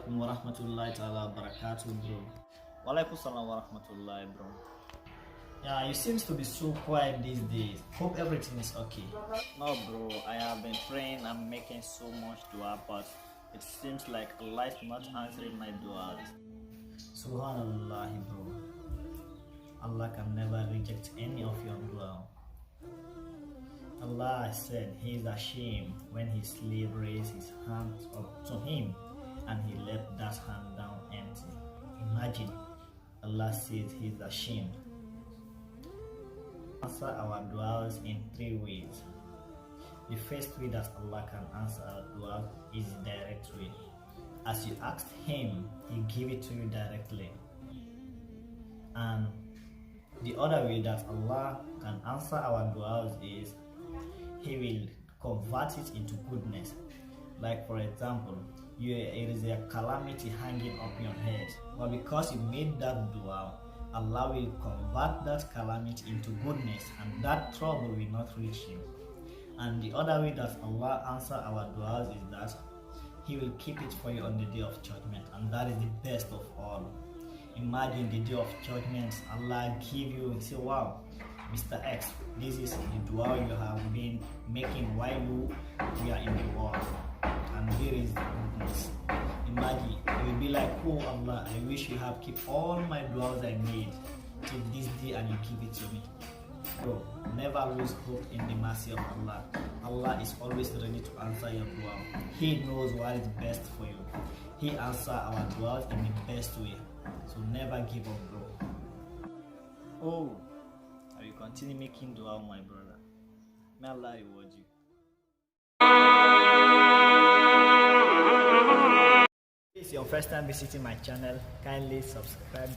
alaikum wa rahmatullahi ta'ala barakatuh, bro. Wa alaikum salam wa rahmatullahi, bro. Yeah, you seems to be so quiet these days. Hope everything is okay. No, bro, I have been praying and making so much dua, but it seems like Allah is not answering my duas. Subhanallah, bro. Allah can never reject any of your dua. Allah said he is ashamed when his slave raised his hands up to him and he left that hand down empty. Imagine, Allah says he is ashamed. Answer our duas in 3 ways. The first way that Allah can answer our dua is direct way. As you asked him, he give it to you directly. And the other way that Allah can answer our duas is he will convert it into goodness. Like for example, it is a calamity hanging up your head, but because you made that dua, Allah will convert that calamity into goodness, and that trouble will not reach you. And the other way that Allah answer our duas is that he will keep it for you on the day of judgment, and that is the best of all. Imagine the day of judgment, Allah give you, say, wow, Mr. X, this is the dua you have been making while you are in the world, and here is the goodness. Imagine, you will be like, oh Allah, I wish you have kept all my duas I made till this day and you give it to me. Bro, never lose hope in the mercy of Allah. Allah is always ready to answer your dua. He knows what is best for you. He answers our duas in the best way. So never give up, bro. Oh, I will continue making dua, my brother. May Allah reward you. If it's your first time visiting my channel, kindly subscribe.